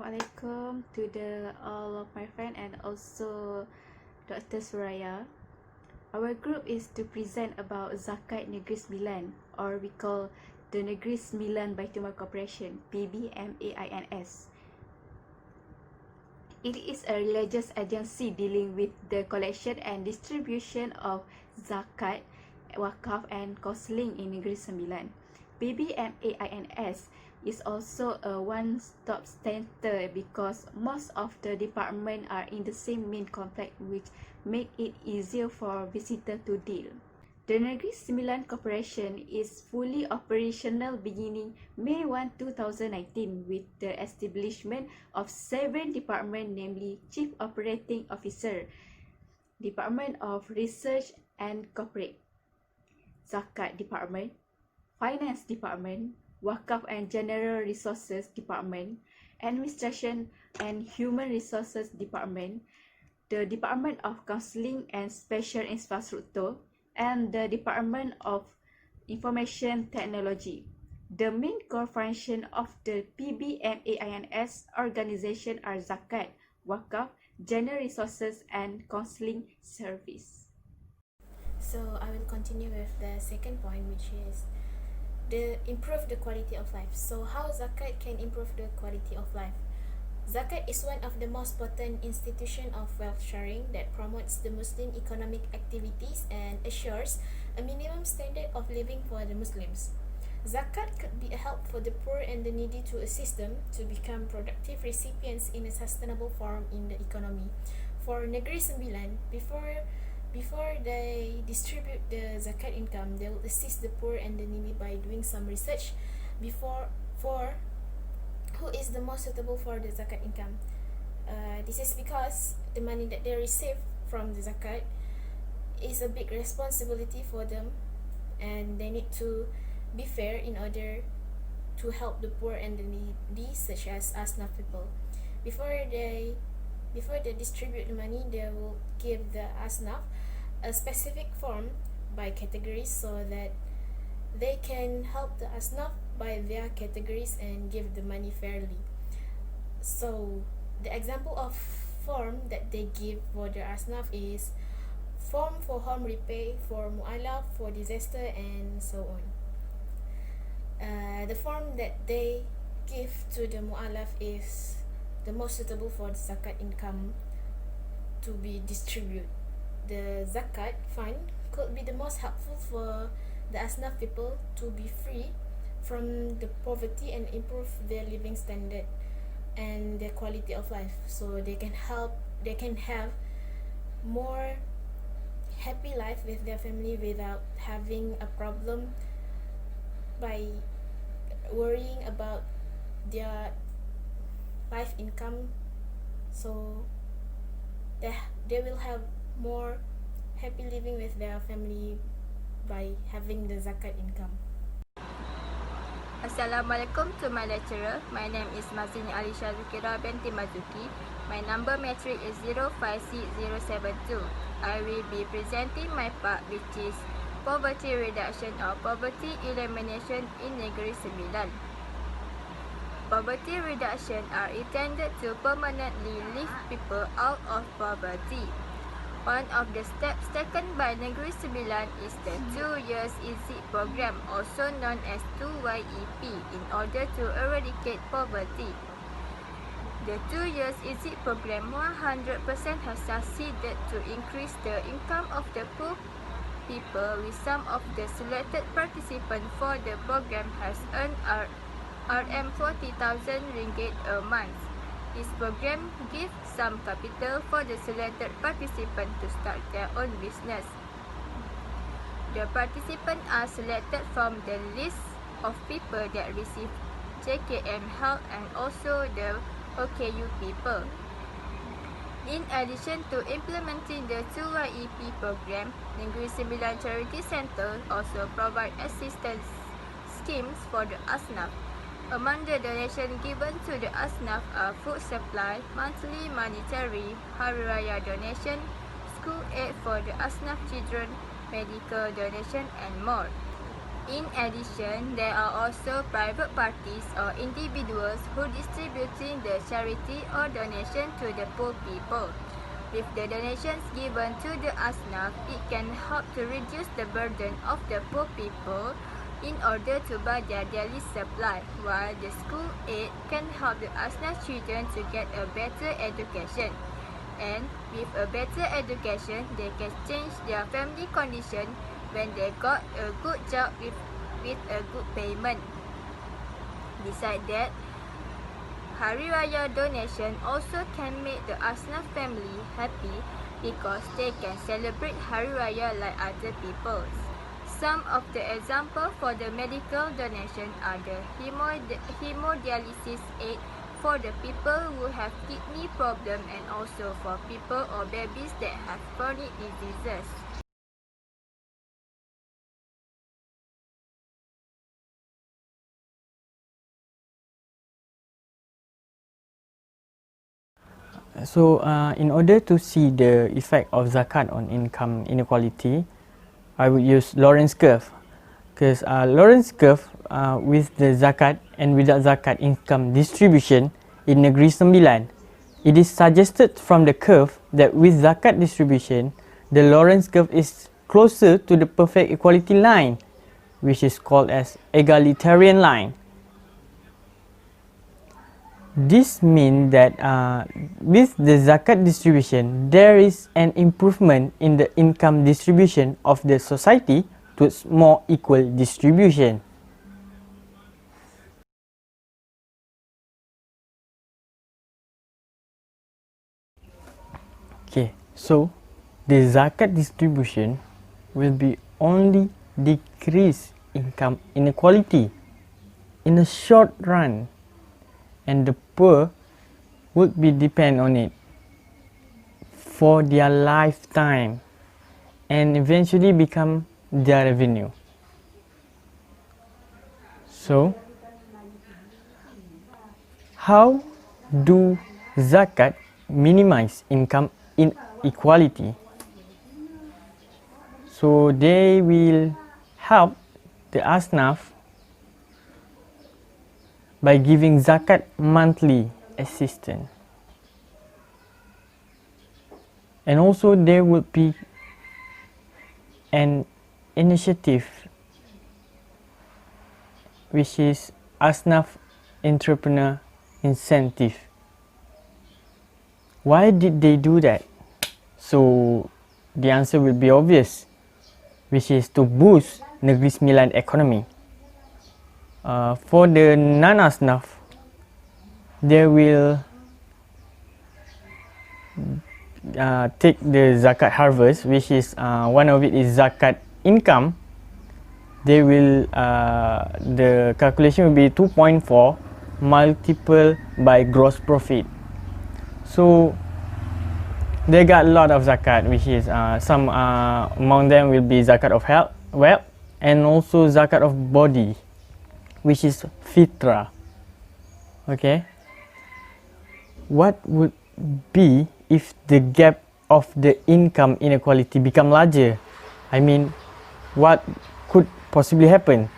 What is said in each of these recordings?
Assalamualaikum to all of my friends and also Dr. Suraya. Our group is to present about Zakat Negeri Sembilan, or we call the Negeri Sembilan Baitul Corporation, PBMAINS. It is a religious agency dealing with the collection and distribution of zakat, wakaf and counselling in Negeri Sembilan. PBMAINS is also a one-stop center because most of the departments are in the same main complex, which make it easier for visitors to deal. The Negeri Sembilan Corporation is fully operational beginning May 1, 2019 with the establishment of 7 departments, namely Chief Operating Officer, Department of Research and Corporate, Zakat Department, Finance Department, Wakaf and General Resources Department, Administration and Human Resources Department, the Department of Counselling and Special Infrastructure, and the Department of Information Technology. The main core function of the PBMAINS organization are Zakat, Wakaf, General Resources and Counselling Service. So I will continue with the second point, which is improve the quality of life. So how Zakat can improve the quality of life? Zakat is one of the most potent institutions of wealth sharing that promotes the Muslim economic activities and assures a minimum standard of living for the Muslims. Zakat could be a help for the poor and the needy to assist them to become productive recipients in a sustainable form in the economy. For Negeri Sembilan, before they distribute the zakat income, they will assist the poor and the needy by doing some research for who is the most suitable for the zakat income. This is because the money that they receive from the zakat is a big responsibility for them, and they need to be fair in order to help the poor and the needy, such as asnaf people. Before they distribute the money, they will give the asnaf a specific form by categories so that they can help the asnaf by their categories and give the money fairly. So the example of form that they give for the asnaf is form for home repair, for mu'alaf, for disaster, and so on. The form that they give to the mu'alaf is the most suitable for the zakat income to be distributed. The zakat fund could be the most helpful for the asnaf people to be free from the poverty and improve their living standard and their quality of life, so they can have more happy life with their family without having a problem by worrying about their life income. So they will have more happy living with their family by having the zakat income. Assalamualaikum to my lecturer. My name is Mazlin Alysha Sahira Binti Mazuki. My number metric is 056072. I will be presenting my part, which is poverty reduction or poverty elimination in Negeri Sembilan. Poverty reduction are intended to permanently lift people out of poverty. One of the steps taken by Negeri Sembilan is the 2 years exit program, also known as 2YEP, in order to eradicate poverty. The 2 years exit program 100% has succeeded to increase the income of the poor people, with some of the selected participants for the program has earned Rm40,000 ringgit a month. This program gives some capital for the selected participants to start their own business. The participants are selected from the list of people that receive JKM help and also the OKU people. In addition to implementing the 2YEP program, Negeri Sembilan Charity Centre also provide assistance schemes for the asnaf. Among the donations given to the asnaf are food supply, monthly monetary, Hari Raya donation, school aid for the asnaf children, medical donation and more. In addition, there are also private parties or individuals who distributing the charity or donation to the poor people. With the donations given to the asnaf, it can help to reduce the burden of the poor people in order to buy their daily supply, while the school aid can help the asnaf children to get a better education. And with a better education, they can change their family condition when they got a good job with a good payment. Besides that, Hari Raya donation also can make the asnaf family happy because they can celebrate Hari Raya like other people. Some of the examples for the medical donation are the hemodialysis aid for the people who have kidney problem and also for people or babies that have chronic diseases. So, in order to see the effect of zakat on income inequality, I would use Lorentz curve. Because Lorentz curve with the zakat and without zakat income distribution in Negeri Sembilan, it is suggested from the curve that with zakat distribution, the Lorentz curve is closer to the perfect equality line, which is called as egalitarian line. This means that with the zakat distribution, there is an improvement in the income distribution of the society towards more equal distribution. Okay, so the zakat distribution will be only decrease income inequality in the short run, and the poor would be depend on it for their lifetime and eventually become their revenue. So, how do zakat minimize income inequality? So, they will help the asnaf by giving zakat monthly assistance. And also there would be an initiative which is asnaf entrepreneur incentive. Why did they do that? So the answer will be obvious, which is to boost Negeri Sembilan economy. For the non-asnaf, they will take the zakat harvest, which is one of it is zakat income. They will the calculation will be 2.4 multiple by gross profit. So they got a lot of zakat, which is some among them will be zakat of health, wealth, and also zakat of body, which is fitrah. Okay, what would be if the gap of the income inequality become larger? I mean, what could possibly happen?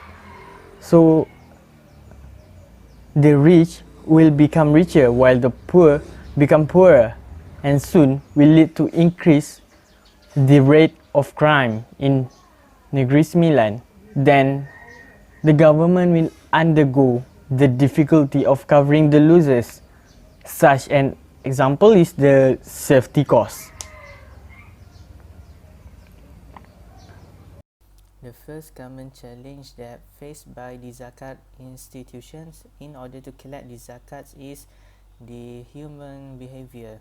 So the rich will become richer while the poor become poorer, and soon will lead to increase the rate of crime in Negeri Sembilan. Then the government will undergo the difficulty of covering the losers. Such an example is the safety cost. The first common challenge that faced by the zakat institutions in order to collect the zakats is the human behavior.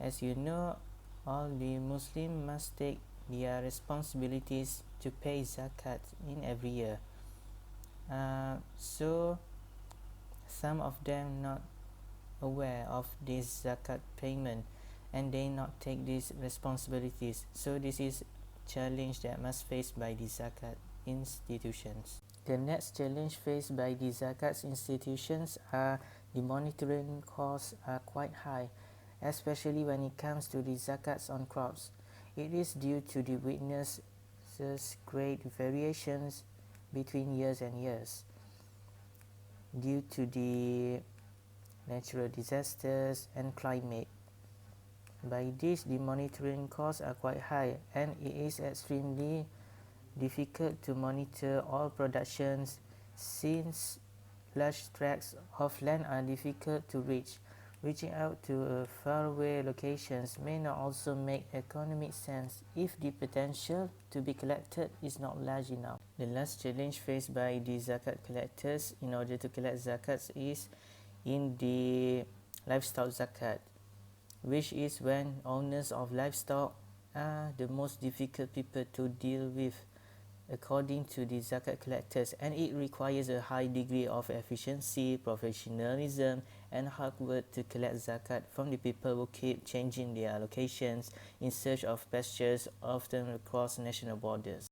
As you know, all the Muslims must take their responsibilities to pay zakat in every year. So some of them not aware of this zakat payment and they not take these responsibilities. So this is challenge that must face by the zakat institutions. The next challenge faced by the zakat institutions are the monitoring costs are quite high, especially when it comes to the zakats on crops. It is due to the witnesses great variations between years and years due to the natural disasters and climate. By this, the monitoring costs are quite high, and it is extremely difficult to monitor all productions since large tracts of land are difficult to reach. Reaching out to faraway locations may not also make economic sense if the potential to be collected is not large enough. The last challenge faced by the zakat collectors in order to collect zakats is in the livestock zakat, which is when owners of livestock are the most difficult people to deal with according to the zakat collectors, and it requires a high degree of efficiency, professionalism and hard work to collect zakat from the people who keep changing their locations in search of pastures, often across national borders.